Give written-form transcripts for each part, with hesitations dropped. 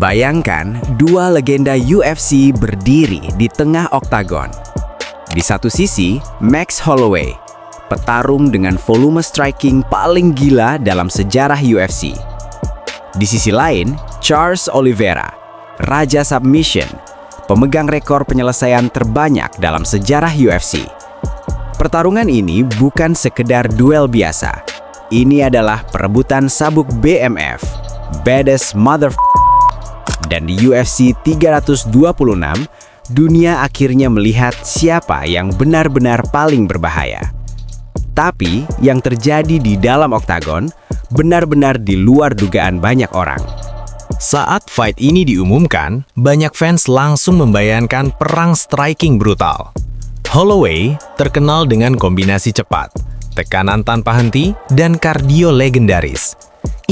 Bayangkan dua legenda UFC berdiri di tengah oktagon. Di satu sisi, Max Holloway, petarung dengan volume striking paling gila dalam sejarah UFC. Di sisi lain, Charles Oliveira, Raja Submission, pemegang rekor penyelesaian terbanyak dalam sejarah UFC. Pertarungan ini bukan sekedar duel biasa. Ini adalah perebutan sabuk BMF, Baddest Dan di UFC 326, dunia akhirnya melihat siapa yang benar-benar paling berbahaya. Tapi, yang terjadi di dalam oktagon benar-benar di luar dugaan banyak orang. Saat fight ini diumumkan, banyak fans langsung membayangkan perang striking brutal. Holloway terkenal dengan kombinasi cepat, tekanan tanpa henti, dan kardio legendaris.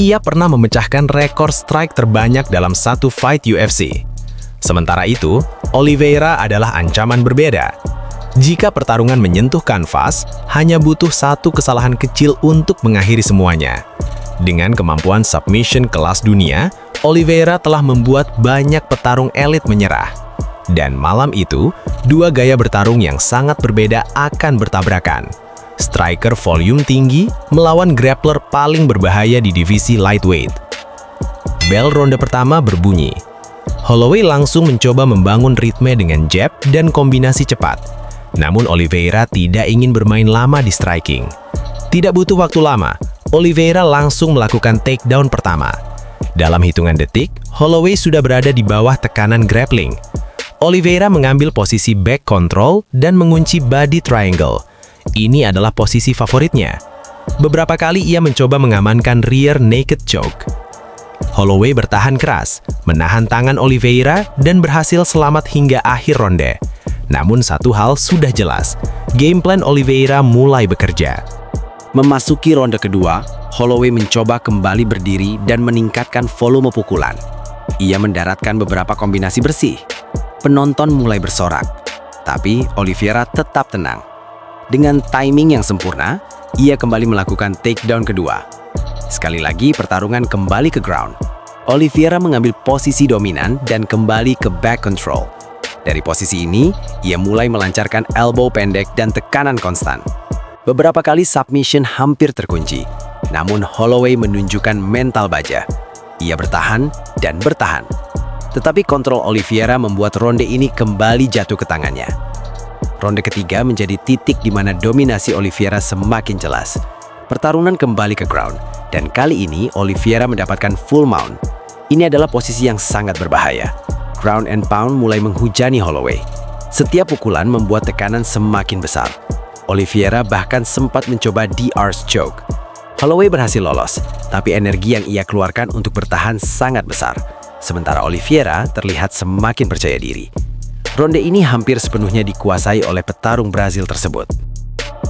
Ia pernah memecahkan rekor strike terbanyak dalam satu fight UFC. Sementara itu, Oliveira adalah ancaman berbeda. Jika pertarungan menyentuh kanvas, hanya butuh satu kesalahan kecil untuk mengakhiri semuanya. Dengan kemampuan submission kelas dunia, Oliveira telah membuat banyak petarung elit menyerah. Dan malam itu, dua gaya bertarung yang sangat berbeda akan bertabrakan. Striker volume tinggi melawan grappler paling berbahaya di divisi lightweight. Bel ronde pertama berbunyi. Holloway langsung mencoba membangun ritme dengan jab dan kombinasi cepat. Namun Oliveira tidak ingin bermain lama di striking. Tidak butuh waktu lama, Oliveira langsung melakukan takedown pertama. Dalam hitungan detik, Holloway sudah berada di bawah tekanan grappling. Oliveira mengambil posisi back control dan mengunci body triangle. Ini adalah posisi favoritnya. Beberapa kali ia mencoba mengamankan rear naked choke. Holloway bertahan keras, menahan tangan Oliveira dan berhasil selamat hingga akhir ronde. Namun satu hal sudah jelas, game plan Oliveira mulai bekerja. Memasuki ronde kedua, Holloway mencoba kembali berdiri dan meningkatkan volume pukulan. Ia mendaratkan beberapa kombinasi bersih. Penonton mulai bersorak, tapi Oliveira tetap tenang. Dengan timing yang sempurna, ia kembali melakukan takedown kedua. Sekali lagi, pertarungan kembali ke ground. Oliveira mengambil posisi dominan dan kembali ke back control. Dari posisi ini, ia mulai melancarkan elbow pendek dan tekanan konstan. Beberapa kali submission hampir terkunci, namun Holloway menunjukkan mental baja. Ia bertahan dan bertahan. Tetapi kontrol Oliveira membuat ronde ini kembali jatuh ke tangannya. Ronde ketiga menjadi titik di mana dominasi Oliveira semakin jelas. Pertarungan kembali ke ground, dan kali ini Oliveira mendapatkan full mount. Ini adalah posisi yang sangat berbahaya. Ground and pound mulai menghujani Holloway. Setiap pukulan membuat tekanan semakin besar. Oliveira bahkan sempat mencoba DRS choke. Holloway berhasil lolos, tapi energi yang ia keluarkan untuk bertahan sangat besar. Sementara Oliveira terlihat semakin percaya diri. Ronde ini hampir sepenuhnya dikuasai oleh petarung Brazil tersebut.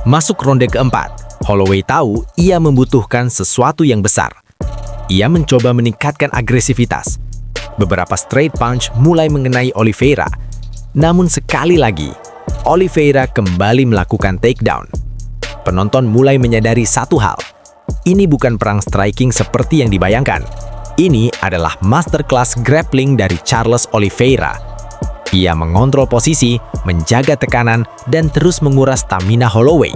Masuk ronde keempat, Holloway tahu ia membutuhkan sesuatu yang besar. Ia mencoba meningkatkan agresivitas. Beberapa straight punch mulai mengenai Oliveira. Namun sekali lagi, Oliveira kembali melakukan takedown. Penonton mulai menyadari satu hal. Ini bukan perang striking seperti yang dibayangkan. Ini adalah masterclass grappling dari Charles Oliveira. Ia mengontrol posisi, menjaga tekanan, dan terus menguras stamina Holloway.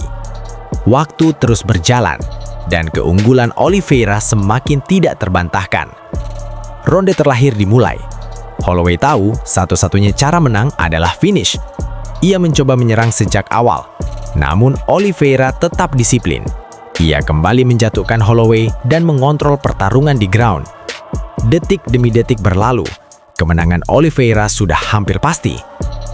Waktu terus berjalan, dan keunggulan Oliveira semakin tidak terbantahkan. Ronde terakhir dimulai. Holloway tahu satu-satunya cara menang adalah finish. Ia mencoba menyerang sejak awal, namun Oliveira tetap disiplin. Ia kembali menjatuhkan Holloway dan mengontrol pertarungan di ground. Detik demi detik berlalu. Kemenangan Oliveira sudah hampir pasti.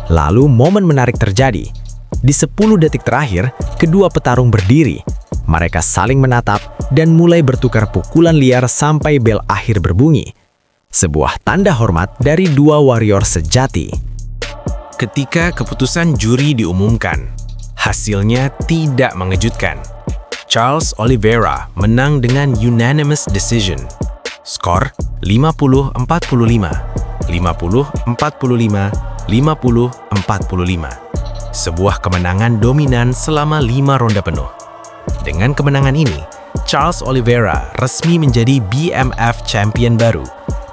Lalu momen menarik terjadi. Di 10 detik terakhir, kedua petarung berdiri. Mereka saling menatap dan mulai bertukar pukulan liar sampai bel akhir berbunyi. Sebuah tanda hormat dari dua warrior sejati. Ketika keputusan juri diumumkan, hasilnya tidak mengejutkan. Charles Oliveira menang dengan unanimous decision. Skor 50-45. 50-45, 50-45. Sebuah kemenangan dominan selama 5 ronde penuh. Dengan kemenangan ini, Charles Oliveira resmi menjadi BMF champion baru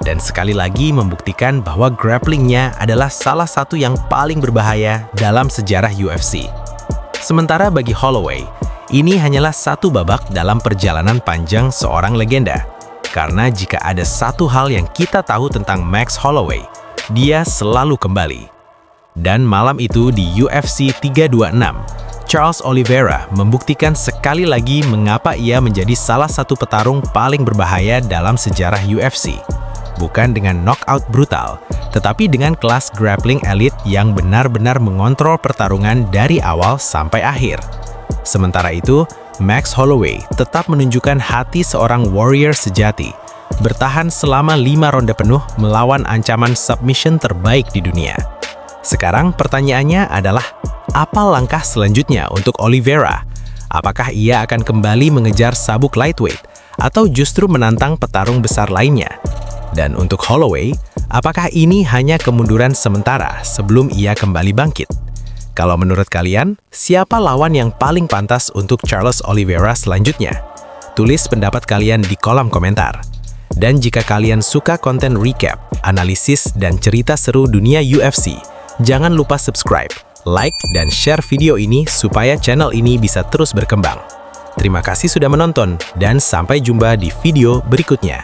dan sekali lagi membuktikan bahwa grapplingnya adalah salah satu yang paling berbahaya dalam sejarah UFC. Sementara bagi Holloway, ini hanyalah satu babak dalam perjalanan panjang seorang legenda. Karena jika ada satu hal yang kita tahu tentang Max Holloway, dia selalu kembali. Dan malam itu di UFC 326, Charles Oliveira membuktikan sekali lagi mengapa ia menjadi salah satu petarung paling berbahaya dalam sejarah UFC. Bukan dengan knockout brutal, tetapi dengan kelas grappling elit yang benar-benar mengontrol pertarungan dari awal sampai akhir. Sementara itu, Max Holloway tetap menunjukkan hati seorang warrior sejati, bertahan selama 5 ronde penuh melawan ancaman submission terbaik di dunia. Sekarang pertanyaannya adalah, apa langkah selanjutnya untuk Oliveira? Apakah ia akan kembali mengejar sabuk lightweight atau justru menantang petarung besar lainnya? Dan untuk Holloway, apakah ini hanya kemunduran sementara sebelum ia kembali bangkit? Kalau menurut kalian, siapa lawan yang paling pantas untuk Charles Oliveira selanjutnya? Tulis pendapat kalian di kolom komentar. Dan jika kalian suka konten recap, analisis, dan cerita seru dunia UFC, jangan lupa subscribe, like, dan share video ini supaya channel ini bisa terus berkembang. Terima kasih sudah menonton, dan sampai jumpa di video berikutnya.